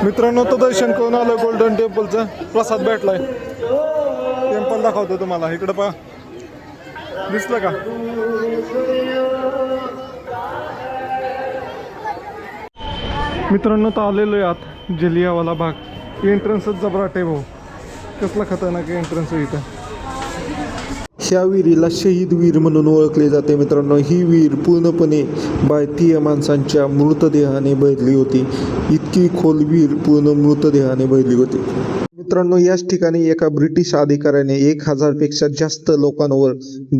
मित्रांनो तो दर्शन करून आलं गोल्डन टेम्पलचं. प्रसाद भेटलाय. टेम्पल दाखवतो तुम्हाला. इकडं पहा, दिसलं का? मित्रांनो तो आलेलो आहे आत जलियावाला बाग. एंट्रन्सच जबराट आहे भाऊ. कसला खतरनाक एंट्रन्स आहे इथं. ह्या विहिरीला शहीद विहीर म्हणून ओळखले जाते. मित्रांनो, ही विहीर पूर्णपणे भारतीय माणसांच्या मृतदेहाने भरली होती. इतकी खोल विहीर पूर्ण मृतदेहाने भरली होती. मित्रांनो, याच ठिकाणी एका ब्रिटिश अधिकाऱ्याने 1000 पेक्षा जास्त लोकांवर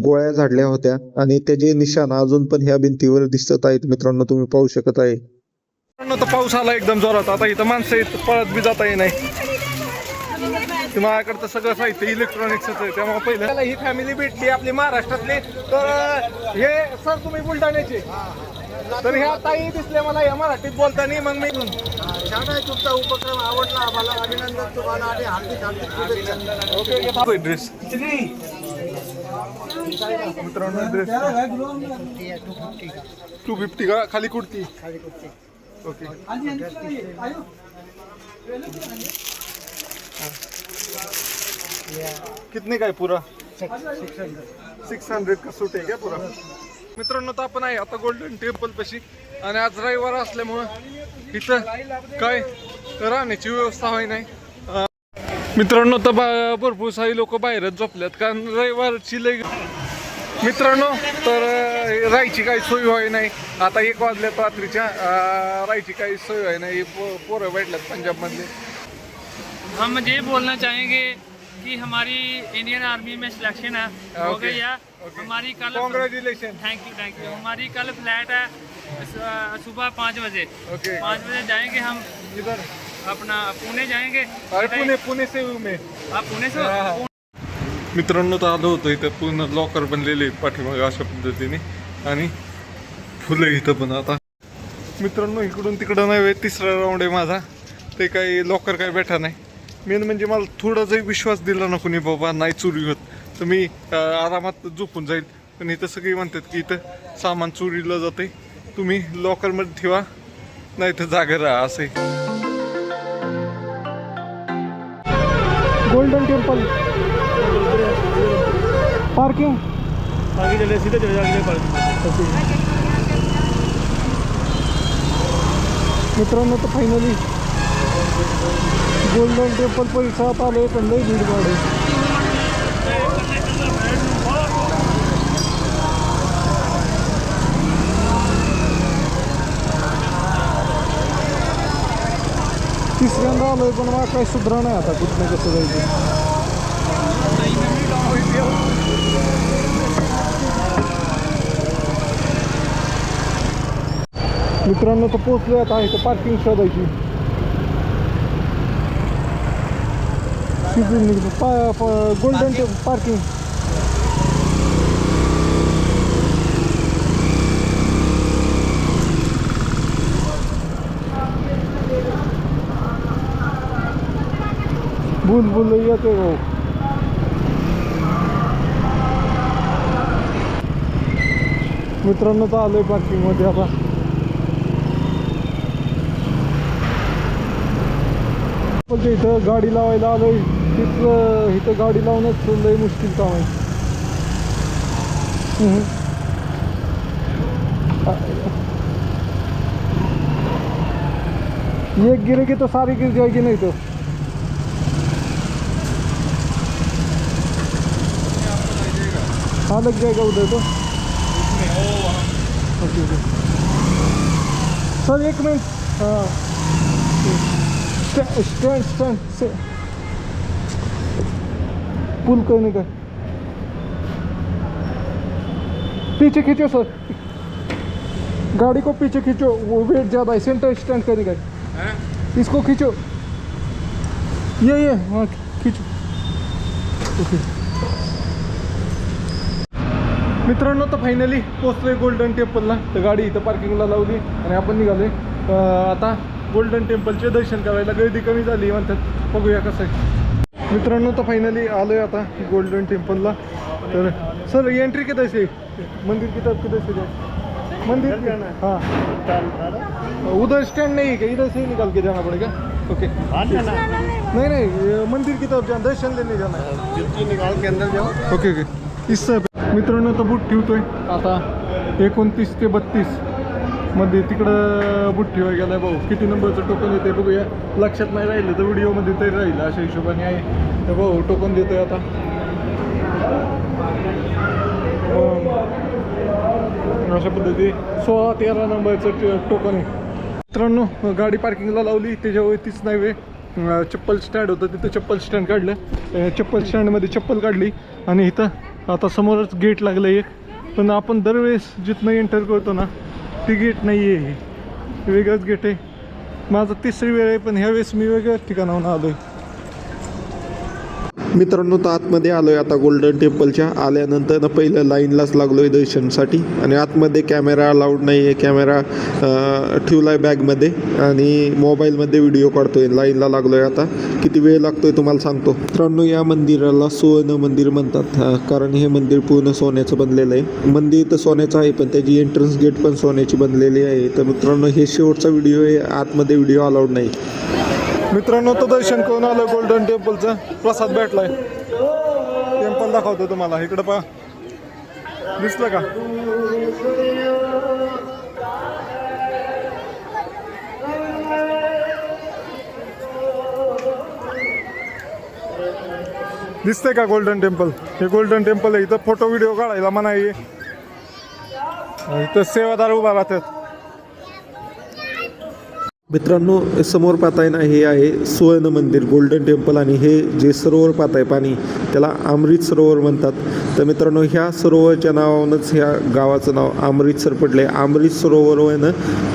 गोळ्या झाडल्या होत्या आणि त्याचे निशाण अजून पण ह्या भिंतीवर दिसत आहेत. मित्रांनो, तुम्ही पाहू शकत आहे. मित्रांनो, तर पाऊस आला एकदम जोरात. आता इथं माणसं आहेत, पळत बी जाता येईल नाही. माझ्याकडं सगळं साहित्य इलेक्ट्रॉनिक्सच आहे. त्यामुळे पहिलं ही फॅमिली भेटली आपली महाराष्ट्रातली. तर हे सर तुम्ही बुलढाण्याचे, तर ह्या ताई दिसले मला या मराठीत बोलताना. मग मी छान आहे तुमचा उपक्रम, आवडला आम्हाला. अभिनंदन तुम्हाला आणि हार्दिक शुभेच्छा. ओके ड्रेस मित्रांनो, ड्रेस 250 का खाली कुर्ती. ओके कितने का है पूरा? 600 का सूट आहे क्या पूरा? मित्रांनो, तर आपण आहे आता गोल्डन टेम्पल पाशी आणि आज रविवार असल्यामुळं इथं काय राहण्याची व्यवस्था होई नाही. मित्रांनो, तर भरपूर सारी लोक बाहेरच झोपल्यात कारण रविवारची लई. मित्रांनो, तर राहायची काही सोय होई नाही. आता 1 वाजल्यात रात्रीच्या. राहायची काही सोय होई नाही. पोरं भेटल्यात पंजाबमधले. हम ये बोलना चाहेंगे कि हमारी इंडियन आर्मी में सिलेक्शन है, हो गई है हमारी कल. कॉन्ग्रेचुलेशन. Thank you. हमारी कल फ्लाइट है सुबह 5 बजे. 5 बजे जाएंगे हम इधर अपना पुणे जाएंगे. अरे पुणे से हूँ मैं. आप पुणे से? मित्रांनो, तर आलो होतो इथं. पूर्ण लॉकर बनलेले पाठीमागे अशा पद्धतीने आणि फुलं इथं पण. आता मित्रांनो, इकडून तिकडं नाही, 3रा राऊंड आहे माझा. ते काही लॉकर काही भेटा नाही. मेन म्हणजे मला थोडा जरी विश्वास दिला ना कोणी, बाबा नाही चोरी होत, तर मी आरामात झोपून जाईल. पण इथं सगळी म्हणतात की इथं सामान चोरीला जाते, तुम्ही लॉकरमध्ये ठेवा नाही तर जागा राहा. असे गोल्डन टेम्पल पार्किंग सीधे चले जाएंगे. मित्रांनो, तर फायनली गोल्डन टेम्पल परिसरात आले. पण लई भीड वाढे. तिसऱ्यांदा आलोय पण मला काही सुधरा नाही आता कुठं कसं जायचं. मित्रांनो, तर पोचलोय आता. इथं पार्किंग शोधायची. Golden temple parking. बुलबुल येते भाऊ. मित्रांनो, तर आलोय पार्किंग मध्ये आता. इथं गाडी लावायला आलोय. तिथं इथं गाडी लावणंच लय मुश्किल काम आहे. एक गिरेगी तो सारी गिर जाएगी नहीं तो. हाँ, लग जाएगा उधर तो. Okay sir, 1 minute. हाँ, स्टैंड से पुल करने का. पीछे खींचो सर, गाड़ी को पीछे खींचो, वो वेट ज़्यादा है. सेंटर स्टैंड करने का. इसको खींचो. ये हाँ, खींचो. ओके. मित्रांनो, तर फायनली पोचलोय गोल्डन टेम्पलला. तर गाडी इथं पार्किंगला लावली आणि आपण निघालोय आता गोल्डन टेम्पलचे दर्शन करायला. गर्दी कमी झाली म्हणतात, बघूया कसं आहे. मित्रांनो, तर फायनली आलोय आता गोल्डन टेम्पलला. तर सर एंट्री किधर से? मंदिर की तरफ किधर से जाए? मंदिर हाँ, उधर स्टैंड नहीं है क्या? इधर से ही निकाल के जाना पड़ेगा. ओके नहीं नहीं ये मंदिर की तरफ जाना दर्शन लेने जाना है जुत्ती निकाल के अंदर जाओ. ओके ओके इस मित्रांनो तो बूट ठेवतोय आता 29 ते 32 मध्ये तिकडं बूट ठेवायला गेलाय भाऊ. किती नंबरचं टोकन येते बघूया. लक्षात नाही राहिलं तर व्हिडिओमध्ये तरी राहिलं अशा हिशोबाने आहे. तर भाऊ टोकन देतोय आता. अशा पद्धती 16-13 नंबरचं टोकन आहे. मित्रांनो गाडी पार्किंगला लावली त्याच्यावर तीच नाही वे चप्पल स्टँड होतं तिथं चप्पल स्टँड काढलं. चप्पल स्टँडमध्ये चप्पल काढली आणि इथं आता समोरच गेट लागलं एक. पण आपण दरवेळेस जिथनं एंटर करतो ना ती गेट नाही आहे, हे वेगळंच गेट आहे. माझं तिसरी वेळ आहे पण ह्यावेळेस मी वेगळ्याच ठिकाणाहून आलो आहे. मित्रांनो तर आतमध्ये आलो आहे आता गोल्डन टेम्पलच्या. आल्यानंतर पहिलं लाईनलाच लागलो आहे दर्शनसाठी. आणि आतमध्ये कॅमेरा अलाउड नाही आहे. कॅमेरा ठेवला आहे बॅगमध्ये आणि मोबाईलमध्ये व्हिडिओ काढतो आहे. लाईनला लागलो आहे आता. किती वेळ लागतो आहे तुम्हाला सांगतो. मित्रांनो या मंदिराला सुवर्ण मंदिर म्हणतात, कारण हे मंदिर पूर्ण सोन्याचं बनलेलं आहे. मंदिर तर सोन्याचं आहे पण त्याची एंट्रन्स गेट पण सोन्याची बनलेली आहे. तर मित्रांनो हे शेवटचा व्हिडिओ आहे, आतमध्ये व्हिडिओ अलाउड नाही. मित्रांनो तो दर्शन करून आलं गोल्डन टेम्पलचं. प्रसाद भेटलाय. टेम्पल दाखवतो तुम्हाला. इकडं पहा दिसलं का. दिसतंय का गोल्डन टेम्पल. हे गोल्डन टेम्पल आहे. इथं फोटो व्हिडिओ काढायला मनाई आहे. इथं सेवादार उभा राहतात. मित्रांनो समोर पाहताय ना हे आहे सुवर्ण मंदिर गोल्डन टेम्पल. आणि हे जे सरोवर पाहताय पाणी त्याला अमृत सरोवर म्हणतात. तर मित्रांनो ह्या सरोवरच्या नावानंच ह्या गावाचं नाव अमृतसर पडलं आहे. अमृत सरोवरनं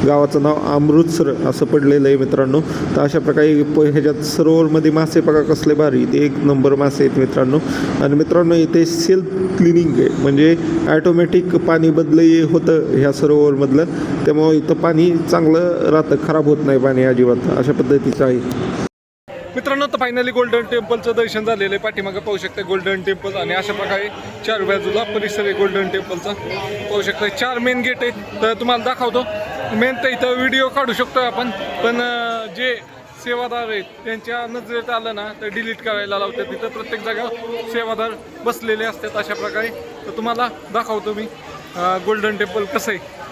गावाचं नाव अमृतसर असं पडलेलं आहे मित्रांनो. तर अशा प्रकारे ह्याच्यात सरोवरमध्ये मासे बघा कसले भारी, ते एक नंबर मासे आहेत मित्रांनो. आणि मित्रांनो इथे सेल्फ क्लिनिंग आहे, म्हणजे ॲटोमॅटिक पाणी बदलही होतं ह्या सरोवरमधलं. त्यामुळे इथं पाणी चांगलं राहतं, खराब होत नाही पाणी अजिबात. अशा पद्धतीचं आहे. मित्रांनो तर फायनली गोल्डन टेम्पलचं दर्शन झालेलं आहे. पाठीमागं पाहू शकता गोल्डन टेम्पल आणि अशा प्रकारे चार बाजूला परिसर आहे गोल्डन टेम्पलचा. पाहू शकता 4 मेन गेट आहे. तर तुम्हाला दाखवतो. मेन तर इथं व्हिडिओ काढू शकतो आपण, पण जे सेवादार आहेत त्यांच्या नजरेत आलं ना तर डिलीट करायला लावतात. तिथं प्रत्येक जागा सेवादार बसलेले असतात अशा प्रकारे. तर तुम्हाला दाखवतो मी गोल्डन टेम्पल कसं आहे.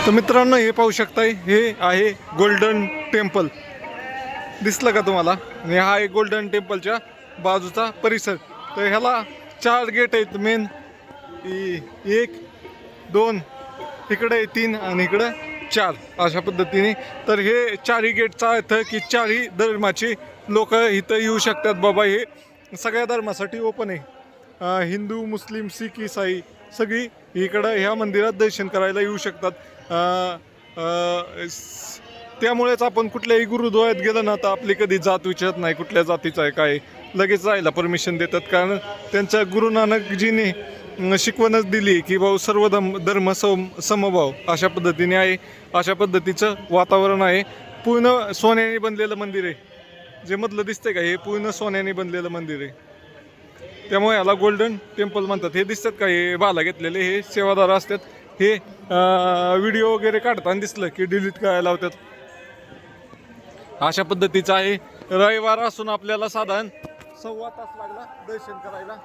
तर मित्रांनो हे पाहू शकताय हे आहे गोल्डन टेम्पल. दिसलं का तुम्हाला. आणि हा आहे गोल्डन टेम्पलच्या बाजूचा परिसर. तर ह्याला 4 गेट आहेत मेन. 1 2 इकडे 3 आणि इकडं 4 अशा पद्धतीने. तर हे 4ही गेटचा अर्थ की 4ही धर्माचे लोक इथं येऊ शकतात. बाबा हे सगळ्या धर्मासाठी ओपन आहे. हिंदू मुस्लिम शीख ईसाई सगळी इकडं ह्या मंदिरात दर्शन करायला येऊ शकतात. त्यामुळेच आपण कुठल्याही गुरुद्वाऱ्यात गेलं ना तर आपली कधी जात विचारत नाही कुठल्या जातीचं आहे काय, लगेच जायला परमिशन देतात. कारण त्यांच्या गुरु नानकजीने शिकवणच दिली की भाऊ सर्व धर्म समभाव अशा पद्धतीने आहे. अशा पद्धतीचं वातावरण आहे. पूर्ण सोन्याने बनलेलं मंदिर आहे. जे मधलं दिसतंय का हे पूर्ण सोन्याने बनलेलं मंदिर आहे. त्यामुळे याला गोल्डन टेम्पल म्हणतात. हे दिसतात का हे बाला घेतलेले हे सेवादार असतात. हे व्हिडिओ वगैरे काढताना दिसलं की डिलीट करायला लावतात. अशा पद्धतीचं आहे. रविवार असून आपल्याला साधारण 1.25 तास लागला दर्शन करायला.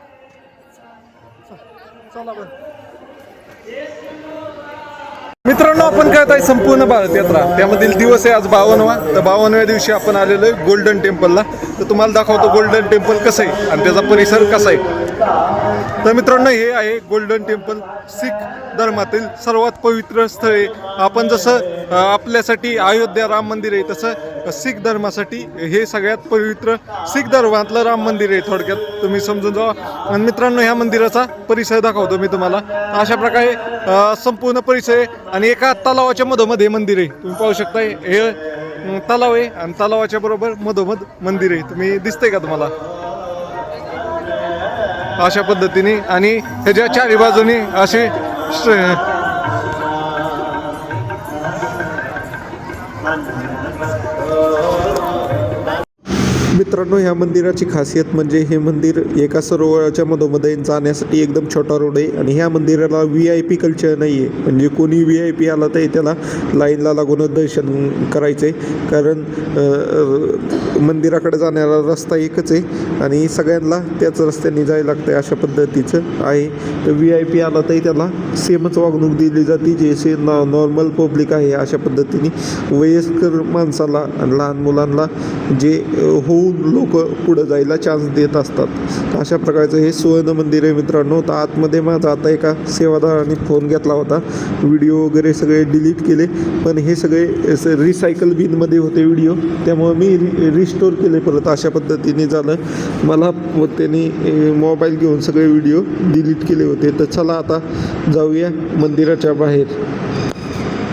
चला पण मित्रांनो आपण करत आहे संपूर्ण भारत यात्रा. त्यामधील दिवस आहे आज 52वा. तर 52व्या दिवशी आपण आलेलो आहे गोल्डन टेम्पलला. तर तुम्हाला दाखवतो गोल्डन टेम्पल कसं आहे आणि त्याचा परिसर कसा आहे. तर मित्रांनो हे आहे गोल्डन टेम्पल. शीख धर्मातील सर्वात पवित्र स्थळ आहे. आपण जसं आपल्यासाठी अयोध्या राम मंदिर आहे तसं शीख धर्मासाठी हे सगळ्यात पवित्र शीख धर्मातलं राम मंदिर आहे थोडक्यात तुम्ही समजून जावा. आणि मित्रांनो ह्या मंदिराचा परिसर दाखवतो मी तुम्हाला. अशा प्रकारे संपूर्ण परिसर आहे आणि एका तलावाच्या मधोमध हे मंदिर आहे. तुम्ही पाहू शकता हे तलाव आहे आणि तलावाच्या बरोबर मधोमध मंदिर आहे. तुम्ही दिसतंय का तुम्हाला अशा पद्धतीने. आणि ह्याच्या चारी बाजूनी असे मित्रांनो, ह्या मंदिराची खासियत म्हणजे हे मंदिर एका सरोवराच्या मधोमध जाण्यासाठी एकदम छोटा रोड आहे आणि ह्या मंदिराला VIP कल्चर नाही आहे. म्हणजे कोणी VIP आला तर त्याला लाईनला लागूनच दर्शन करायचं आहे, कारण मंदिराकडे जाणारा रस्ता एकच आहे आणि सगळ्यांना त्याच रस्त्याने जायला लागतं अशा पद्धतीचं आहे. तर VIP आला तरी त्याला सेमच वागणूक दिली जाते, जे नॉर्मल पब्लिक आहे अशा पद्धतीने. वयस्कर माणसाला आणि लहान मुलांना जे होऊन लोक पुढं जायला चान्स देत असतात. अशा प्रकारचं हे सुवर्ण मंदिर आहे मित्रांनो. तर आतमध्ये माझा आता एका सेवादाराने फोन घेतला होता, व्हिडिओ वगैरे सगळे डिलीट केले, पण हे सगळे रिसायकल बिनमध्ये होते व्हिडिओ, त्यामुळे मी रिस्टोर केले परत. अशा पद्धतीने झालं. मला त्यांनी मोबाईल घेऊन सगळे व्हिडिओ डिलीट केले होते. तर चला आता जाऊया मंदिराच्या बाहेर.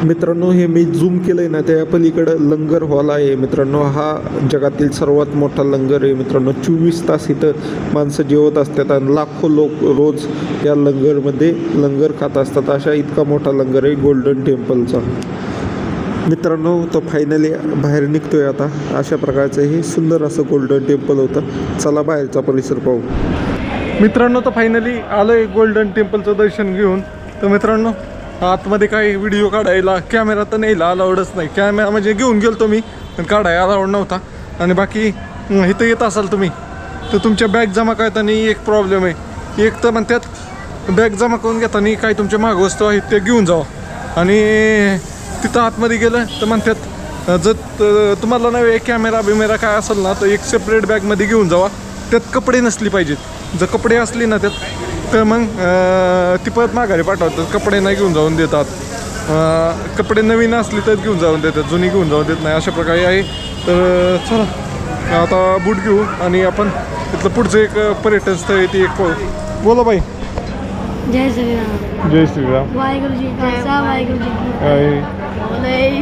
मित्रांनो, हे मी झूम केलं आहे ना, त्या पलीकडं लंगर हॉल आहे मित्रांनो. हा जगातील सर्वात मोठा लंगर आहे मित्रांनो. 24 तास इथं माणसं जेवत असतात आणि लाखो लोक रोज या लंगरमध्ये लंगर खात असतात. अशा इतका मोठा लंगर आहे गोल्डन टेम्पलचा मित्रांनो. तो फायनली बाहेर निघतोय आता. अशा प्रकारचं हे सुंदर असं गोल्डन टेम्पल होतं. चला बाहेरचा परिसर पाहू मित्रांनो. तर फायनली आलोय गोल्डन टेम्पलचं दर्शन घेऊन. तर मित्रांनो, आतमध्ये काही व्हिडिओ काढायला कॅमेरा तर नाही अलाउडच नाही. कॅमेरा म्हणजे घेऊन गेलो मी, पण काढायला अलाउड नव्हता. आणि बाकी इथं येत असाल तुम्ही तर तुमच्या बॅग जमा करताना एक प्रॉब्लेम आहे. एक तर म्हणतात बॅग जमा करून घेताना काही तुमच्या माग वस्तू आहेत ते घेऊन जावा, आणि तिथं आतमध्ये गेलं तर म्हणतात जर तुम्हाला नव्हे कॅमेरा बिमेरा काय असेल ना, तर एक सेपरेट बॅगमध्ये घेऊन जावा. त्यात कपडे नसली पाहिजेत. जर कपडे असली ना त्यात तर मग ती परत माघारी पाठवतात. कपडे नाही घेऊन जाऊन देतात. कपडे नवीन असली तर घेऊन जाऊन देतात, जुनी घेऊन जाऊन देत नाही. अशा प्रकारे आहे. तर चला आता बूट घेऊ आणि आपण तिथलं पुढचं एक पर्यटन स्थळ आहे ते एक पाहू. बोला बाई. जय श्री राम. जय श्रीराम. वाहेगुरु जी का खालसा, वाहेगुरु जी की फतेह.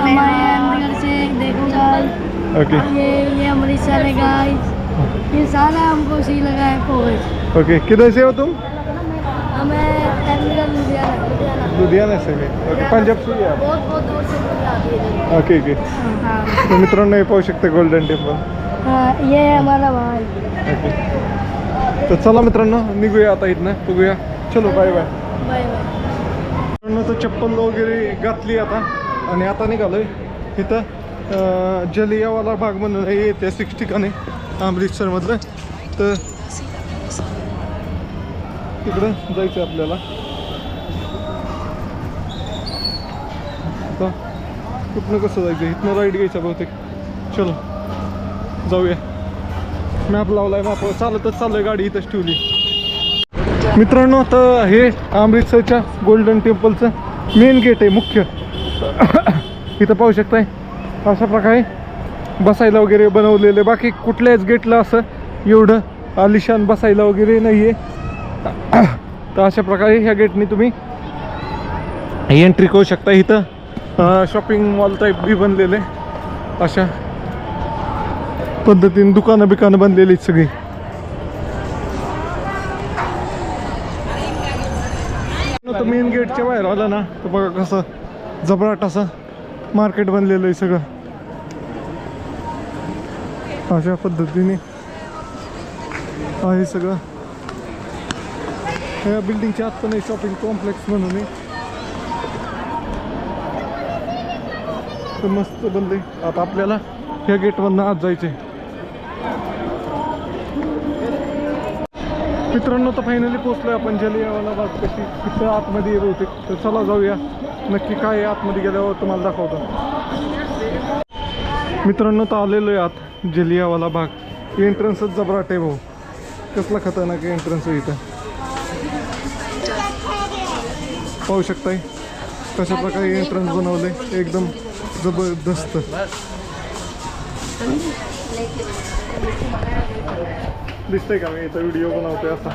हमारे अंदर से देखो गाइस, ओके ये अमृतसर है गाइस. ये सारा हमको सी लगा है कोविड. ओके. किधर से हो तुम? हमें लुधियाना लुधियाना से. ओके. पंजाब से या? बहुत दूर से लोग आते हैं. Okay okay. हाँ तर मित्रांनो, हे पाहू शकता गोल्डन टेम्पल. हाँ, ये है हमारा भाई. ओके. तर चला मित्रांनो, निघूया आता इथनं. बघूया. चलो बाय बाय. Bye bye. मित्रांनो, तर चप्पल वगैरे घातली आता आणि आता निघालोय इथं जलियावाला बाग म्हणून हे ऐतिहासिक ठिकाणी अमृतसरमधलं. तर तिकडं जायचं आपल्याला. आता कुठनं कसं जायचं? इथनं राईड घ्यायचा बहुतेक. चलो जाऊया. मॅप लावलाय, मॅप चालतच चाललोय, गाडी इथंच ठेवली. मित्रांनो, तर हे अमृतसरच्या गोल्डन टेम्पलचं मेन गेट आहे मुख्य. इथं पाहू शकताय अशा प्रकारे बसायला वगैरे बनवलेले. बाकी कुठल्याच गेटला असं एवढं आलिशान बसायला वगैरे नाही आहे. तर अशा प्रकारे ह्या गेटने तुम्ही एंट्री करू शकता. इथं शॉपिंग मॉल टाईप बी बनलेले अशा पद्धतीने दुकानं बिकानं बनलेली सगळी. तर मेन गेटच्या बाहेर आलं ना तर बघा कसं जबराट असं मार्केट बनलेलं आहे सगळं. अशा पद्धतीने आहे सगळं. ह्या बिल्डिंगच्या आत पण आहे शॉपिंग कॉम्प्लेक्स म्हणून आहे. तर मस्त बनले. आता आपल्याला ह्या गेटवरनं आत जायचे. मित्रांनो, तर फायनली पोचलोय आपण जलियावाला बाग कशी तिथं आतमध्ये येत होते. तर चला जाऊया, नक्की काय आहे आतमध्ये गेल्यावर तुम्हाला दाखवतो. मित्रांनो, तर आलेलो आहे आत जलियावाला बाग. एंट्रन्सच जबराट आहे भाऊ. कसला खतरनाक एंट्रन्स आहे इथं. पाहू शकताय कशा प्रकारे एंट्रन्स बनवले, एकदम जबरदस्त. दिसतंय का मी इथं व्हिडिओ बनवतोय असा.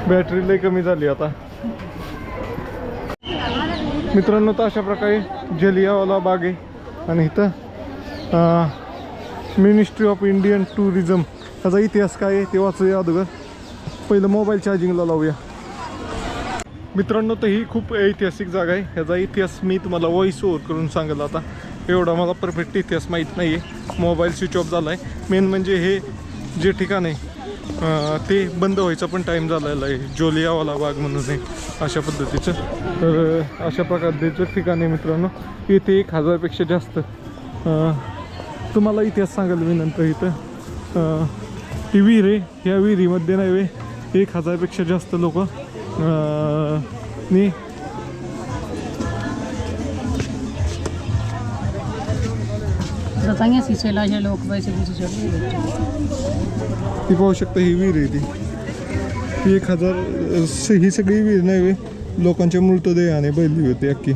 बॅटरी लई कमी झाली आता. मित्रांनो, तर अशा प्रकारे जलियावाला बाग आहे आणि इथं मिनिस्ट्री ऑफ इंडियन टुरिझम याचा इतिहास काय आहे ते वाचूया अगोदर. पहिलं मोबाईल चार्जिंगला लावूया. मित्रांनो, तर ही खूप ऐतिहासिक जागा आहे. ह्याचा इतिहास मी तुम्हाला व्हॉइस ओव्हर करून सांगेल आता. एवढा मला परफेक्ट इतिहास माहीत नाही आहे. मोबाईल स्विच ऑफ झाला आहे. मेन म्हणजे हे जे ठिकाण आहे ते बंद व्हायचा पण टाईम झालेला आहे. जोलियावाला बाग म्हणून आहे अशा पद्धतीचं. तर अशा प्रकारचं ठिकाण आहे मित्रांनो. इथे 1000पेक्षा जास्त तुम्हाला इतिहास सांगायला मी नंतर. इथं ती विहीर आहे. ह्या विहिरीमध्ये नाही वे 1000पेक्षा जास्त लोक नी ती पाहू शकता. ही विहीर आहे ती 1000. ही सगळी विहीर नाही वे लोकांच्या मृतदेहाने बैली होती अख्खी.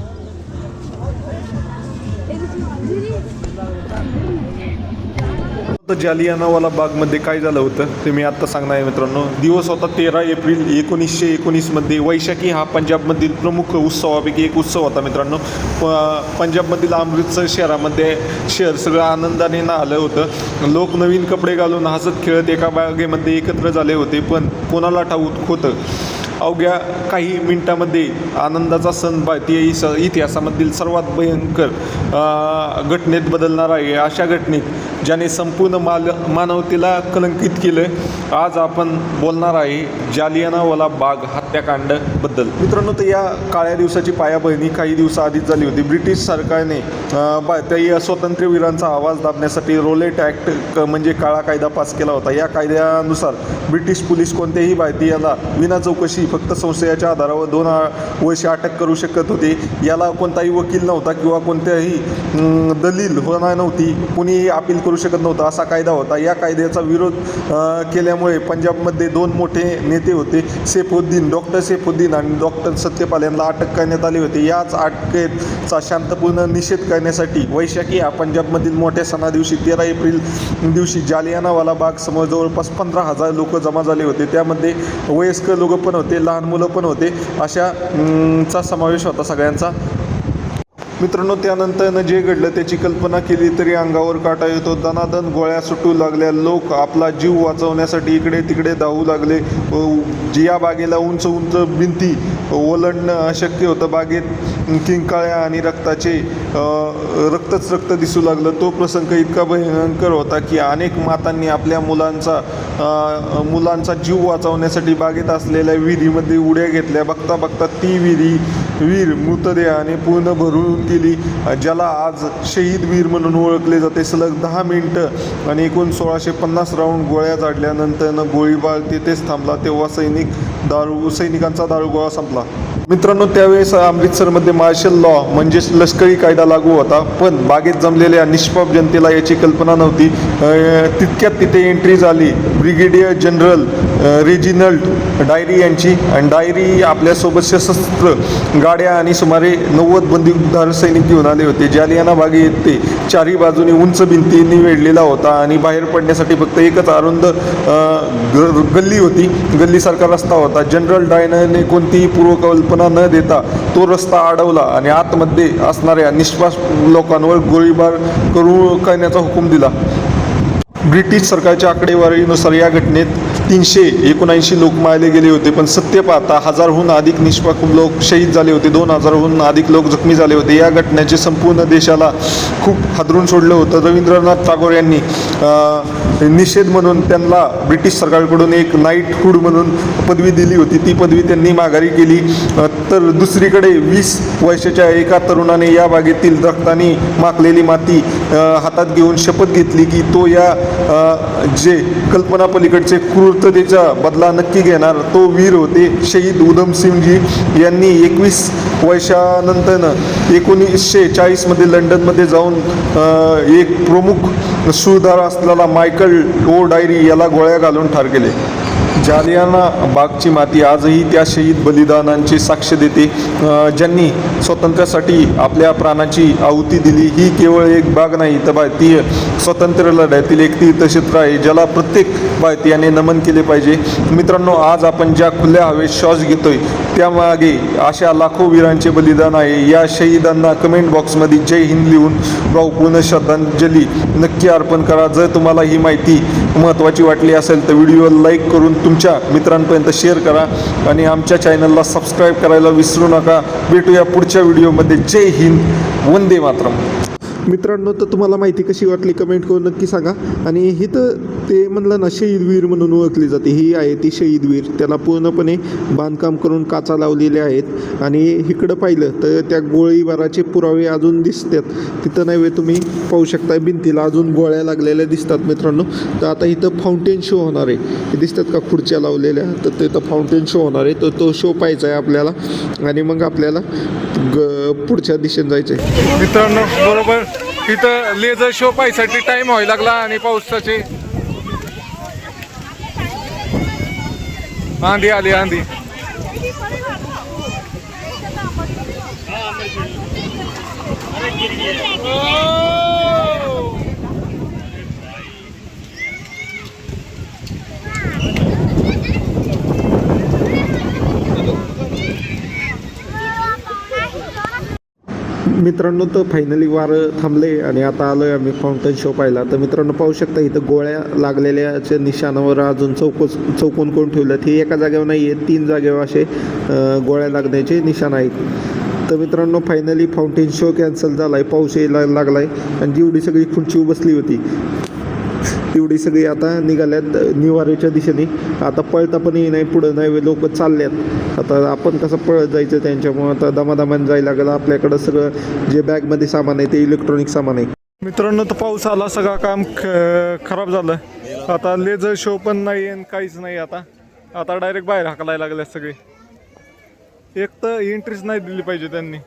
जालियानवाला बागमध्ये काय झालं होतं ते मी आत्ता सांगणार आहे मित्रांनो. दिवस होता 13 एप्रिल 1919 वैशाखी हा पंजाबमधील प्रमुख उत्सवापैकी एक उत्सव होता मित्रांनो. पंजाबमधील अमृतसर शहरामध्ये शहर सगळं आनंदाने आलं होतं. लोक नवीन कपडे घालून हसत खेळत एका बागेमध्ये एकत्र झाले होते. पण कोणाला ठाऊक होतं अवघ्या काही मिनिटांमध्ये आनंदाचा सण भारतीय इतिहासामधील सर्वात भयंकर घटनेत बदलणार आहे. अशा घटनेत ज्याने संपूर्ण मानवतेला कलंकित केलं. आज आपण बोलणार आहे जालियानवाला बाग हत्याकांडबद्दल. मित्रांनो, तर या काळ्या दिवसाची पायाभरणी काही दिवसाआधीच झाली होती. ब्रिटिश सरकारने भारतीय स्वातंत्र्यवीरांचा आवाज दाबण्यासाठी रोलेट ॲक्ट म्हणजे काळा कायदा पास केला होता. या कायद्यानुसार ब्रिटिश पोलीस कोणत्याही भारतीयाला विना चौकशी फक्त संशयाच्या आधारावर 2 वर्षे अटक करू शकत होते. याला कोणताही वकील नव्हता किंवा कोणत्याही दलील होणार नव्हती. कुणीही अपील करू शकत नव्हतं असा कायदा होता. या कायद्याचा विरोध केल्यामुळे पंजाबमध्ये 2 मोठे नेते होते. डॉक्टर सैफुद्दीन आणि डॉक्टर सत्यपाल यांना अटक करण्यात आली होती. याच अटकेचा शांतपूर्ण निषेध करण्यासाठी वैशाखी या पंजाबमधील मोठ्या सणा दिवशी 13 एप्रिल दिवशी जालियानवाला बाग समोर जवळपास 15,000 लोक जमा झाले होते. त्यामध्ये वयस्कर लोक पण होते, लहान मुलं पण होते. अशा चा समावेश होता सगळ्यांचा. मित्रांनो, त्यानंतर जे घडलं त्याची कल्पना केली तरी अंगावर काटा येतो. दनादन गोळ्या सुटू लागल्या. लोक आपला जीव वाचवण्यासाठी इकडे तिकडे धावू लागले. या बागेला उंच उंच भिंती ओलांडणं अशक्य होतं. बागेत किंकाळ्या आणि रक्तच रक्त दिसू लागलं. तो प्रसंग इतका भयंकर होता की अनेक मातांनी आपल्या मुलांचा जीव वाचवण्यासाठी बागेत असलेल्या विहिरीमध्ये उड्या घेतल्या. बघता बघता ती विहीर मृतदेहाने पूर्ण भरून गेली, ज्याला आज शहीद वीर म्हणून ओळखले जाते. सलग 10 मिनिटं आणि एकूण 1650 राऊंड गोळ्या झाडल्यानंतर गोळीबार तिथेच थांबला. तेव्हा सैनिकांचा दारूगोळा संपला. मित्रांनो, त्यावेळेस अमृतसरमध्ये मार्शल लॉ म्हणजेच लष्करी कायदा लागू होता. पण बागेत जमलेल्या निष्पाप जनतेला याची कल्पना नव्हती. तितक्यात तिथे एंट्री झाली ब्रिगेडियर जनरल रेजिनल्ड डायरी यांची. आणि डायरी आपल्यासोबत सशस्त्र गाड्या आणि सुमारे 90 बंदूकधार सैनिक घेऊन आले होते. जालियाना बागे येथे चारी बाजूनी उंच भिंतींनी वेढलेला होता आणि बाहेर पडण्यासाठी फक्त एकच अरुंद गल्ली होती. गल्लीसारखा रस्ता होता. जनरल डायरीने कोणतीही पूर्वकल्पना न देता तो रस्ता अडवला आणि आतमध्ये असणाऱ्या निष्पाप लोकांवर गोळीबार करण्याचा हुकूम दिला. ब्रिटिश सरकारच्या आकडेवारीनुसार या घटनेत 379 लोक मारले गेले होते. पण सत्य पाहता 1000हून अधिक निष्पाप लोक शहीद झाले होते. 2000हून अधिक लोक जखमी झाले होते. या घटनेचे संपूर्ण देशाला खूप हादरून सोडलं होतं. रवींद्रनाथ टागोर यांनी निषेध म्हणून त्यांना ब्रिटिश सरकारकडून एक नाईटहुड म्हणून पदवी दिली होती. ती पदवी त्यांनी माघारी केली. तर दुसरीकडे 20 वर्षाच्या एका तरुणाने या बागेतील रक्ताने माखलेली माती हातात घेऊन शपथ घेतली की तो या जे कल्पना पलीकडचे क्रूरतेचा बदला नक्की घेणार. तो वीर होते शहीद उधमसिंगजी यांनी 21 वर्षानंतर 1940मध्ये लंडनमध्ये जाऊन एक प्रमुख सूरदार असलेला मायकल ओ डायरी याला गोळ्या घालून ठार केले. जालियाना बागची माती आजही त्या शहीद बलिदानांची साक्ष देते ज्यांनी स्वातंत्र्यासाठी आपल्या प्राणाची आहुती दिली. ही केवळ एक बाग नाही तर भारतीय स्वातंत्र्य लढ्यातील एक तीर्थक्षेत्र आहे ज्याला प्रत्येक भारतीयाने नमन केले पाहिजे. मित्रांनो, आज आपण ज्या खुल्या हवेत श्वास घेतोय त्यामागे अशा लाखो वीरांचे बलिदान आहे. या शहीदांना कमेंट बॉक्समध्ये जय हिंद लिहून भावपूर्ण श्रद्धांजली नक्की अर्पण करा. जर तुम्हाला ही माहिती महत्त्वाची वाटली असेल तर व्हिडिओ लाईक करून तुमच्या मित्रांपर्यंत शेअर करा आणि आमच्या चॅनलला सबस्क्राईब करायला विसरू नका. भेटूया पुढच्या व्हिडिओमध्ये. जय हिंद, वंदे मातरम. मित्रांनो, तर तुम्हाला माहिती कशी वाटली कमेंट करून नक्की सांगा. आणि ही तर ते म्हणलं ना शहीद वीर म्हणून ओळखली जाते, ही आहे ती शहीद वीर. त्याला पूर्णपणे बांधकाम करून काचा लावलेल्या आहेत. आणि इकडं पाहिलं तर त्या गोळीबाराचे पुरावे अजून दिसतात. तिथं नाही तुम्ही पाहू शकता भिंतीला अजून गोळ्या लागलेल्या दिसतात मित्रांनो. तर आता इथं फाउंटेन शो होणार आहे. हे दिसतात का खुर्च्या लावलेल्या, तर तिथं फाउंटेन शो होणार आहे. तर तो शो पाहायचा आहे आपल्याला आणि मग आपल्याला पुढच्या दिशेने जायचं आहे. मित्रांनो बरोबर इथं लेझर शो पाहायसाठी टाइम व्हायला लागला आणि पावसाची आंधी आली आंधी. मित्रांनो, तर फायनली वारं थांबले आणि आता आलो आहे आम्ही फाउंटन शो पाहिला. तर मित्रांनो पाहू शकता इथं गोळ्या लागलेल्याच्या निशाणावर अजून चौकोन करून ठेवल्यात. हे एका जागेवर नाही आहे, 3 जागेवर असे गोळ्या लागण्याचे निशाण आहेत. तर मित्रांनो फायनली फाउंटेन शो कॅन्सल झाला आहे. पाऊस यायला लागला आहे आणि जेवढी सगळी खुर्ची बसली होती तेवढी सगळी आता निघाल्यात निवारेच्या दिशेने. आता पळता पण नाही, पुढं नाही, लोक चालल्यात. आता आपण कसं पळत जायचं त्यांच्यामुळं आता दमादमाने जायला लागलं. आपल्याकडं सगळं जे बॅगमध्ये सामान आहे ते इलेक्ट्रॉनिक सामान आहे. मित्रांनो तर पाऊस आला, सगळं काम खराब झालं. आता लेझर शो पण नाही आणि काहीच नाही. आता डायरेक्ट बाहेर हाकलायला लागले सगळे. एक तर एंट्रीच नाही दिली पाहिजे त्यांनी.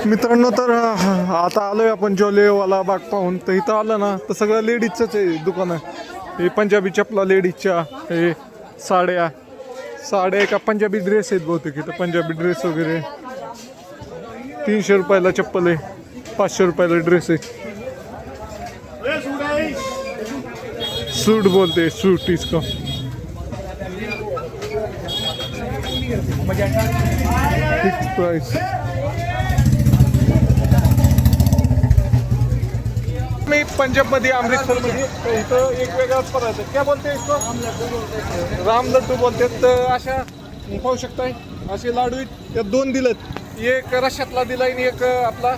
मित्रांनो तर आता आलोय आपण जोलेवाला बाग पाहून. तर इथं आलं ना तर सगळं लेडीजचंच आहे दुकानं. हे पंजाबी चपला लेडीजच्या, हे साड्या का पंजाबी ड्रेस आहेत बहुतेक. इथं पंजाबी ड्रेस वगैरे 300 रुपयाला चप्पल आहे, 500 रुपयाला ड्रेस आहे. सूट बोलते, सूट इसको फिक्स प्राइस. मी पंजाबमध्ये अमृतसरमध्ये तर इथं एक वेगळाच पदार्थ आहे. क्या बोलते इसको? राम लड्डू बोलते. तर अशा पाहू शकताय असे लाडू आहेत. त्यात 2 दिलेत, एक रश्यातला दिलाय आणि एक आपला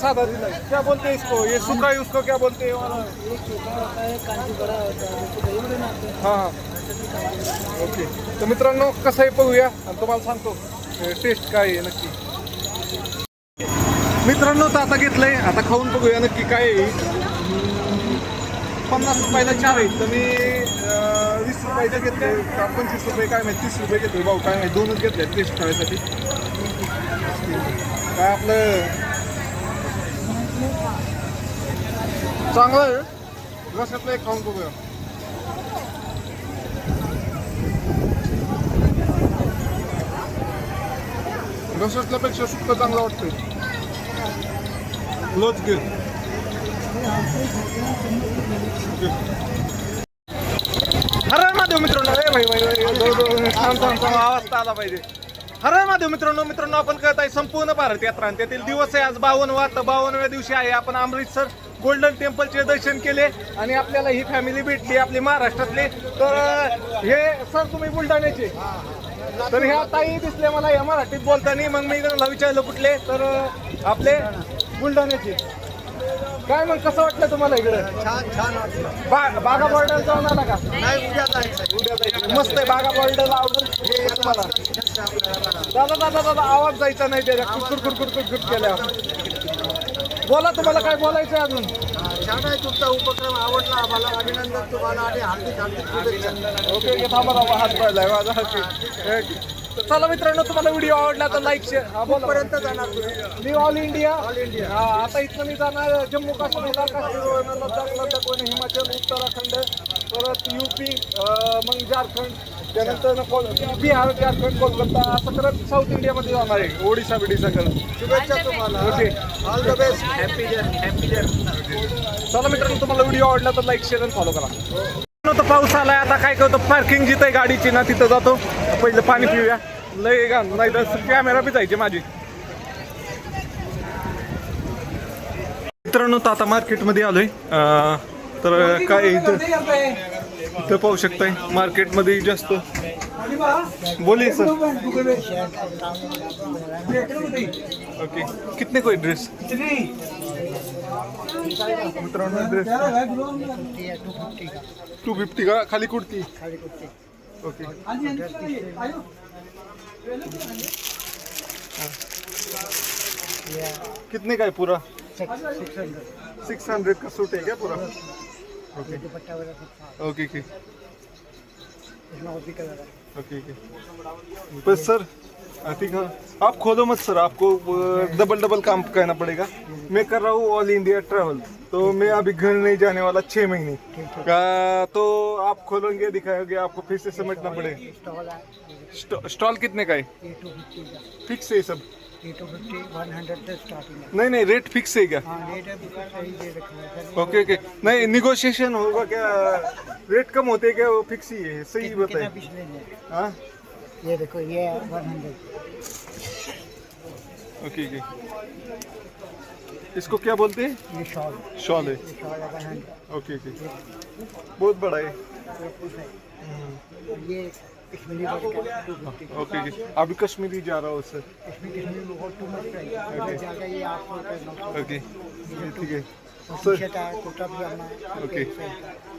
साधा दिलाय. क्या बोलते इसको? ये सूखा है, उसको क्या बोलते हैं? हां ओके. तर मित्रांनो कसं आहे पाहूया आणि तुम्हाला सांगतो टेस्ट काय आहे नक्की. मित्रांनो तर आता घेतलंय, आता खाऊन बघूया नक्की काय आहे. 50 रुपयाला 4 आहेत. तर मी 20 रुपयाचे घेतले, 25 रुपये काय माहिती, 30 रुपये घेतले भाऊ काय माहिती. 2च घेतले टेस्ट करायसाठी. काय आपलं चांगलं आहे. रसातलं एक खाऊन बघूया. रसातल्यापेक्षा सुक्का चांगला वाटतंय. लोच घे. हर महादेव मित्रांनो, थांब आवाज आला पाहिजे. हर महादेव मित्रांनो आपण कळत आहे संपूर्ण भारत यात्रा आणि त्यातील दिवस आहे आज 52वा. तर 52व्या दिवशी आहे आपण अमृतसर गोल्डन टेम्पलचे दर्शन केले आणि आपल्याला ही फॅमिली भेटली आपली महाराष्ट्रातली. तर हे सर तुम्ही बुलढाण्याचे, तर ह्या ताई दिसले मला या मराठीत बोलताना. मग मी त्यांना विचारलं कुठले, तर आपले बुलढाण्याचे. काय मग कसं वाटलं तुम्हाला इकडं? छान वाटलं. बागा बॉर्डर जाऊन आला का? नाही, उद्या जायचं. मस्त आहे. बागा बॉर्डरला आवडेल तुम्हाला. दादा आवाज जायचा नाही त्याच्या. कुरकुर केल्या. बोला, तुम्हाला काय बोलायचं अजून? छान आहे तुमचा उपक्रम आवडला आम्हाला अभिनंदन तुम्हाला आणि हार्दिक हार्दिक शुभेच्छा. ओके थांबा थांबा हात पडलाय माझा हात. तर चला मित्रांनो तुम्हाला व्हिडिओ आवडला तर लाईक शेअर हा बोला. पर्यंत जाणार तुम्ही मी ऑल इंडिया ऑल इंडिया. हा आता इथनं मी जाणार जम्मू काश्मीरला काश्मीर लडाख हिमाचल उत्तराखंड परत युपी मग झारखंड त्यानंतर बिहार झारखंड कोलकाता असं करत साऊथ इंडियामध्ये जाणार आहे ओडिशा बिडिशा करत. शुभेच्छा तुम्हाला. Okay all the best. Happy journey happy journey. चला मित्रांनो तुम्हाला व्हिडिओ आवडला तर लाईक शेअर आणि फॉलो करा. तर पाऊस आलाय आता काय करतो पार्किंग जिथे गाडीची ना तिथं जातो पहिलं पाणी पिऊया लय घाण नाही तर कॅमेरा बी जायचे माझी. मित्रांनो तर आता मार्केटमध्ये आलोय तर काय इथं पाहू शकताय मार्केटमध्ये जास्त बोलिए सर. ओके कितने कोई ड्रेस मित्रांनो ड्रेस 250 का खाली कुर्ती. ओके कितने का है पूरा 600 का सूट है क्या पूरा. Okay okay okay okay okay बस सर ठीक है आप खोलो मत सर आपको डबल काम करना पड़ेगा. मैं कर रहा हूँ ऑल इंडिया ट्रैवल तो मैं अभी घर नहीं जाने वाला 6 महीने का तो आप खोलोगे दिखाओगे आपको फिर से समझना पड़ेगा. स्टॉल कितने का है फिक्स है सब 100 से स्टार्टिंग है. नहीं नहीं रेट फिक्स है क्या. रेट अभी सही दे रखा है. ओके ओके नहीं निगोशिएशन होगा क्या रेट कम होते हैं क्या वो फिक्स ही है सही बताइए. हाँ ये देखो ये 100. ओके ओके इसको क्या बोलते हैं ये शॉल शॉल है. शॉल है 100. ओके ओके बहुत बड़ा है. ये कश्मीरी वर्क का 250. ओके ओके अभी कश्मीरी जा रहा हूँ सर. कश्मीरी बहुत टू मच प्राइस जाएगा ये 800 रुपये. ओके ठीक है टी शर्ट है कुर्ता पजामा है. ओके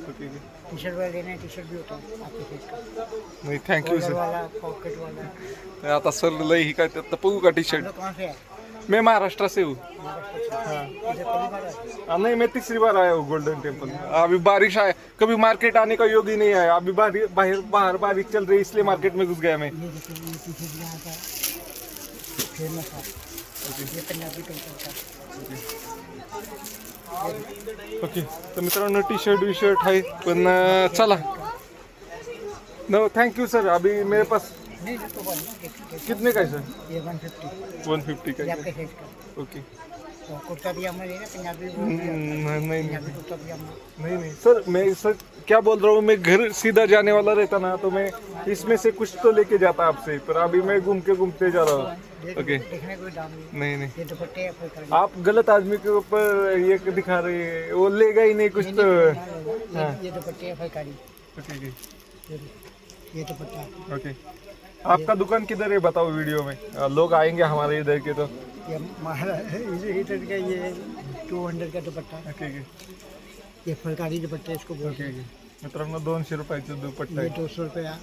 ओके टी शर्ट वाले लेना टी शर्ट भी होता है आपके साइज का. नहीं थँक्यू कॉलर सर. वाला पॉकेट वाला. आता सर लय ही काय त्यात पगू का टी शर्ट. लोग कहाँ से है. मैं महाराष्ट्र से हूँ. इधर पहली बार है. नहीं मैं तीसरी बार आया हूँ गोल्डन टेम्पल. अभी बारिश आया कभी मार्केट आने का योग ही नहीं आया. अभी बाहर बारिश चल रही इसलिए मार्केट में घुस गया मैं. ये देखो ये टी शर्ट यहाँ का फेमस है. ये पंजाबी कल्चर का. ओके तर मित्रांनो टी शर्ट वी शर्ट आहे पण चला नो थँक्यू सर अभी मेरे पास नहीं तो बोल कितने का है सर. ये 150 150 का ये है. आपके साइज का. ओके तो कुर्ता पजामा लेना पंजाबी नहीं पंजाबी कुर्ता पजामा. नहीं नहीं सर मैं सर क्या बोल रहा हूँ मैं घर सीधा जाने वाला रहता ना तो मैं इसमें से कुछ तो लेके जाता आपसे पर अभी मैं घूमते जा रहा हूँ. ओके देखने कोई दाम नहीं. नहीं नहीं ये दुपट्टे है फुलकारी. आप गलत आदमी के ऊपर ये दिखा रहे हैं वो लेगा ही नहीं कुछ तो. ये दुपट्टे है फुलकारी. ओके ओके ये दुपट्टा है. ओके आपका दुकान किधर है बताओ वीडियो में लोग आएंगे हमारे इधर के तो. ये इधर का ये 200 का दुपट्टा. ओके ओके ये फुलकारी दुपट्टा इसको बोलते ओके हैं. ओके मित्रांनो 200 रुपयाचं दुपट्टा ये आहे. 200 रुपया.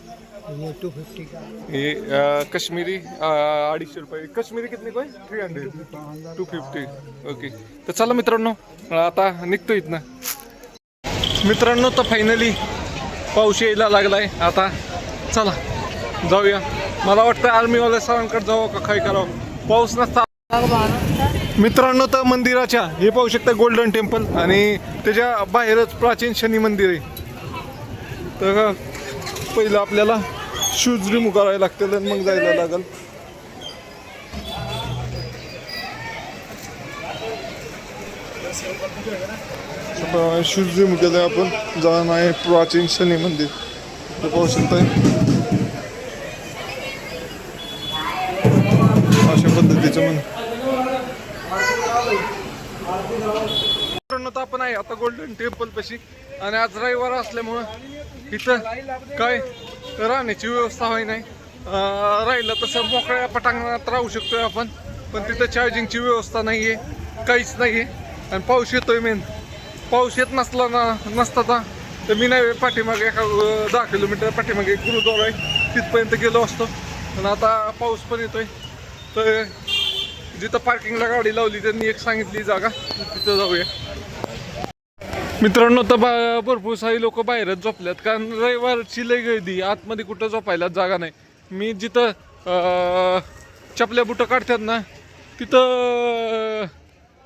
ये 250 का. हे कश्मीरी 250 रुपये. कश्मीरी कितने को आहे 300 250. ओके तर चला मित्रांनो आता निघतो इथनं. मित्रांनो तर फायनली पाऊस यायला लागलाय आता चला जाऊया. मला वाटतं आर्मीवाल्या सरांकडे जावं का काय करावं पाऊस नसता. मित्रांनो तर मंदिराच्या हे पाहू शकता गोल्डन टेम्पल आणि त्याच्या बाहेरच प्राचीन शनी मंदिर आहे. तर पहिलं आपल्याला शूज रिमूव्ह करावे लागतील आणि मग जायला लागेल. शूज रिमूव्ह केले आपण जाणं आहे प्राचीन शनी मंदिर. तर पाहू शकताय अशा पद्धतीचं म्हण. तर आपण आहे आता गोल्डन टेम्पल पाशी आणि आज रविवार असल्यामुळं इथं काय राहण्याची व्यवस्था होई नाही. राहिलं तसं मोकळ्या पटांगणात राहू शकतोय आपण पण तिथं चार्जिंगची व्यवस्था नाही आहे काहीच नाही आहे. आणि पाऊस येतोय मेन पाऊस येत नसता तर मी नाही पाठीमागे एका 10 किलोमीटर पाठीमागे गुरुद्वारा आहे तिथपर्यंत गेलो असतो. पण आता पाऊस पण येतोय तर जिथं पार्किंगला गाडी लावली त्यांनी एक सांगितली जागा तिथं जाऊया. मित्रांनो तर भरपूर सारी लोक बाहेरच झोपल्यात कारण रविवारची लई गर्दी आतमध्ये कुठं झोपायला जागा नाही. मी जिथं चपल्या बुटं काढतात ना तिथं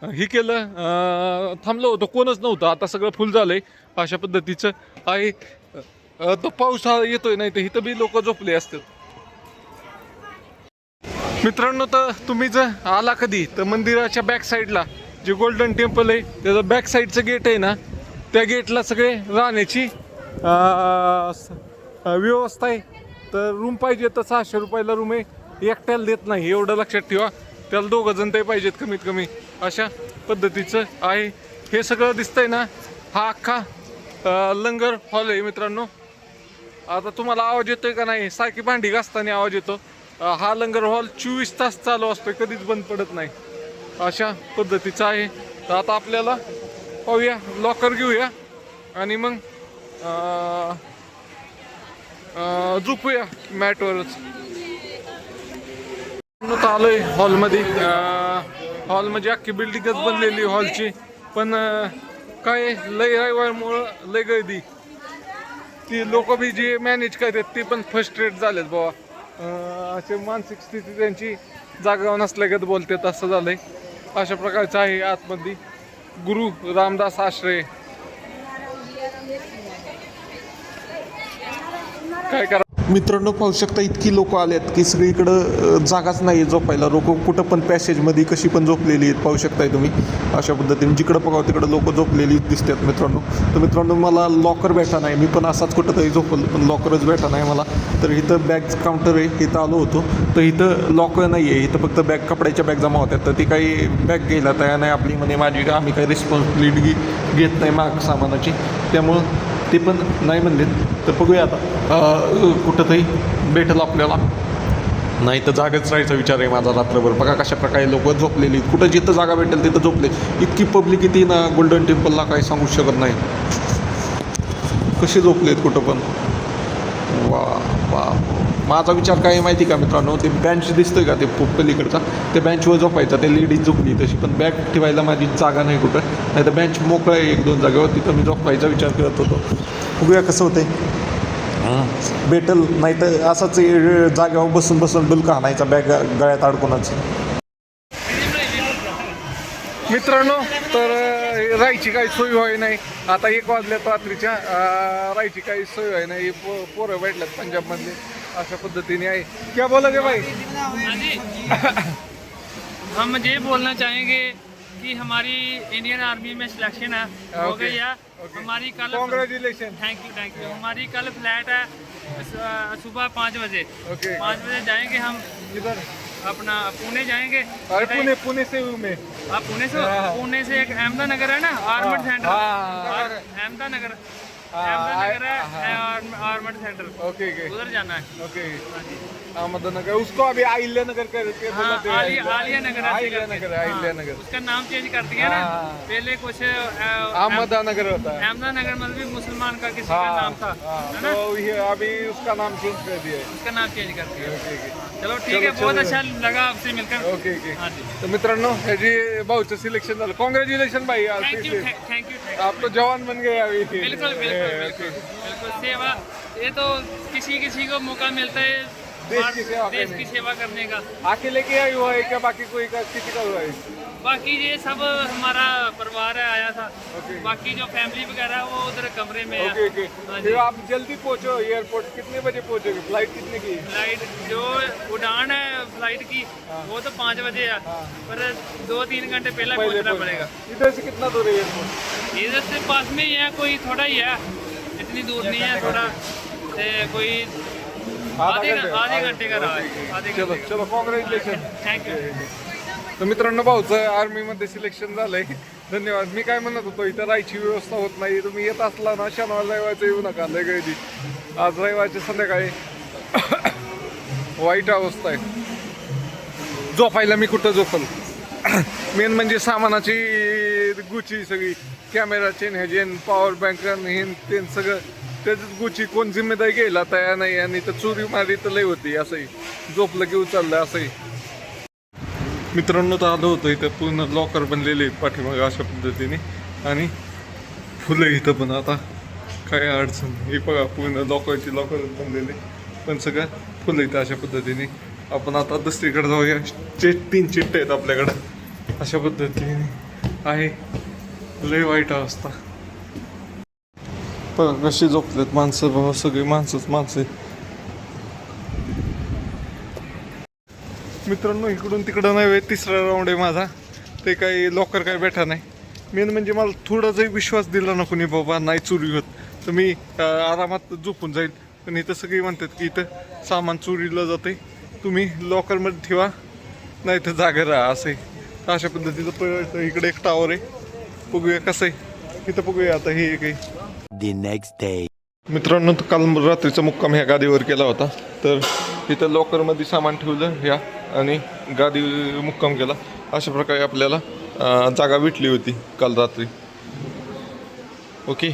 हे केलं थांबलो होतो कोणच नव्हतं. आता सगळं फुल झालंय अशा पद्धतीचं आहे. तो पाऊस येतोय नाही तर इथं बी लोक झोपले असतात. मित्रांनो तर तुम्ही जर आला कधी तर मंदिराच्या बॅक साईडला जे गोल्डन टेम्पल आहे त्याचं बॅक साईडचं गेट आहे ना त्या गेटला सगळे राहण्याची व्यवस्था आहे. तर रूम पाहिजे तर 600 रुपयाला रूम आहे. एकट्याला देत नाही एवढं लक्षात ठेवा. त्याला 2 जण ते पाहिजेत कमीत कमी अशा पद्धतीचं आहे. हे सगळं दिसतंय ना हा अख्खा लंगर हॉल आहे मित्रांनो. आता तुम्हाला आवाज येतोय का नाही सारखी भांडी घासताना आवाज येतो. हा लंगर हॉल 24 तास चालू असतोय कधीच बंद पडत नाही अशा पद्धतीचा आहे. तर आता आपल्याला पाहूया लॉकर घेऊया आणि मग झोपूया मॅटवरच. आलोय हॉलमध्ये. हॉल म्हणजे अख्खी बिल्डिंगच बनलेली हॉलची पण काय लय रविवारमुळं लय गर्दी. ती लोक बी जे मॅनेज करतात ते पण फ्रस्ट्रेट झालेत बाबा. असे मानसिक स्थिती त्यांची जागा नसल्यागत बोलतात असं झालंय. अशा प्रकारचं आहे आतमध्ये गुरु रामदास आश्रय. काय करा मित्रांनो पाहू शकता इतकी लोक आलेत की सगळीकडं जागाच नाही झोपायला. लोक कुठं पण पॅसेजमध्ये कशी पण झोपलेली आहेत पाहू शकताय तुम्ही. अशा पद्धतीने जिकडं बघावं तिकडं लोक झोपलेली दिसतात मित्रांनो. तर मित्रांनो मला लॉकर भेटा नाही. मी पण असाच कुठं तरी झोपलो पण लॉकरच भेटा नाही मला. तर इथं बॅग काउंटर आहे इथं आलो होतो तर इथं लॉकर नाही आहे. इथं फक्त बॅग कपड्याच्या बॅग जमा होत्यात. तर ती काही बॅग घ्यायला तयार नाही आपली म्हणे माझी आम्ही काही रिस्पॉन्सिबिलिटी घेत नाही माग सामानाची त्यामुळं ते पण नाही म्हणलेत. तर बघूया आता कुठंतरी भेटेल आपल्याला. नाही तर जागेच राहायचा विचार आहे माझा रात्रभर. बघा कशा प्रकारे लोक झोपलेली कुठं जिथं जागा भेटेल तिथं झोपले. इतकी पब्लिक येते ना गोल्डन टेम्पलला काही सांगू शकत नाही कसे झोपलेत कुठं पण. वा वा माझा विचार काय माहिती का मित्रांनो ते बेंच दिसतोय का ते पलीकडचा त्या बेंचवर झोपायचा. ते लेडीज झोपली तशी पण बॅग ठेवायला माझी जागा नाही कुठं. नाही तर बेंच मोकळं आहे 1-2 जागेवर तिथं मी झोपायचा विचार करत होतो. बघूया कसं होतंय भेटल. नाही तर असंच जागेवर बसून बसून डुलका आणायचा बॅग गळ्यात अडकूनच. मित्रांनो तर राहायची काही सोय व्हाय नाही. आता 1 वाजल्यात रात्रीच्या राहायची काही सोय व्हाय नाही. पोरं भेटल्यात पंजाबमधले अशा पद्धतीने आहे. क्या बोला गे भाई. हाँ जी हम ये बोलना चाहेंगे कि हमारी इंडियन आर्मी में सिलेक्शन है हो Okay. गई है. Okay. हमारी कल कॉन्ग्रेचुलेशन. Thank you. हमारी कल फ्लाइट है सुबह 5 बजे. Okay. 5 बजे जाएंगे हम इधर अपना पुणे जाएंगे. अरे पुणे से हूँ मैं. आप पुणे से हाँ. पुणे से एक अहमदानगर है ना आर्मड सेंटर. हाँ. अहमदानगर हाँ. है आर्मड सेंटर ओके ओके उधर जाना है. ओके. अहमदनगर उसको अभी अहिल्यानगर करके हाँ, बुलाते हैं. आलियानगर ऐसे अहिल्यानगर करके. अहिल्यानगर. हाँ, उसका नाम चेंज कर दिया ना. हाँ. पहले कुछ अहमदनगर होता है. अहमदानगर मतलब भी मुसलमान का किसी का हाँ, नाम था हाँ, है ना. तो ये अभी उसका नाम चेंज कर दिया है. उसका नाम चेंज कर दिया. ओके ओके चलो ठीक है. बहुत चलो. अच्छा लगा आपसे मिलकर. Okay okay. हाँ जी. तर मित्रांनो ह्याची भाऊचं सिलेक्शन झालं. कॉंग्रॅच्युलेशन भाई. Thank you. आप तो जवान बन गए अभी. बिल्कुल बिल्कुल सेवा. ये तो किसी किसी को मौका मिलता है देश की सेवा देश करने. की सेवा करने का. अकेले क्या हुआ है क्या बाकी कोई का किसी का हुआ है. बाकी ये सब हमारा परिवार है आया था. ओके. बाकी जो फैमिली वगैरह वो उधर कमरे में है. Okay okay. हाँ जी. फिर आप जल्दी पहुंचो एयरपोर्ट. कितने बजे पहुंचोगे. फ्लाइट कितने की. फ्लाइट जो उड़ान है फ्लाइट की वो तो 5 बजे है. हाँ. पर 2-3 घंटे पहले पहले पहुंचना पहुंचना. पड़ेगा. इधर से कितना दूर है एयरपोर्ट. इधर से पास में ही है. कोई थोड़ा ही है इतनी दूर नहीं है. थोड़ा कोई आधे घंटे का रहा है. आधे चलो घंटे चलो कॉंग्रॅच्युलेशन. Thank you. तर मित्रांनो भाऊचं आर्मीमध्ये सिलेक्शन झालंय. धन्यवाद. मी काय म्हणत होतो इथं राहायची व्यवस्था होत नाही. तुम्ही येत असला ना शनिवार रविवारचं येऊ नका लय गर्दी. आज रविवारच्या संध्याकाळी वाईट अवस्था आहे. झोपायला मी कुठं झोपल. मेन म्हणजे सामानाची गुची सगळी कॅमेराचे ह्याचे पॉवर बँक हे ते सगळं त्याच्यात गुची कोण जिम्मेदारी घ्यायला तयार नाही. आणि तर चोरी मारी तर लय होती. असंही झोपलं की उचललं असंही. मित्रांनो तर आलो होतो इथं पूर्ण लॉकर बनलेले पाठीमागे अशा पद्धतीने आणि फुलं इथं पण आता काय अडचण नाही. हे बघा पूर्ण लॉकरची लॉकर बनलेले पण सगळं फुलं इथं अशा पद्धतीने. आपण आता दुसरीकडे जाऊया. 3 चिट्टे आहेत आपल्याकडं अशा पद्धतीने आहे. लय वाईट अवस्था. बघा कशी झोपलेत माणसं बाबा, सगळी माणसंच माणसं आहेत. मित्रांनो इकडून तिकडं नाही, तिसरा राऊंड आहे माझा. ते काही लॉकर काय भेटा नाही. मेन म्हणजे मला थोडा जरी विश्वास दिला ना कोणी बाबा नाही चोरी होत, तर मी आरामात झोपून जाईल. पण इथं सगळी म्हणतात की इथं सामान चोरीला जाते, तुम्ही लॉकरमध्ये ठेवा नाही तर जागा राहा. असं आहे. तर अशा पद्धतीचं परत इकडे एक टावर आहे. बघूया कसं आहे इथं. बघूया आता हे एक आहे. The next day. मित्रांनो काल रात्रीचा मुक्काम ह्या गादीवर केला होता. तर इथं लॉकरमध्ये सामान ठेवलं ह्या आणि गादी मुक्काम केला. अशा प्रकारे आपल्याला जागा भेटली होती काल रात्री. ओके.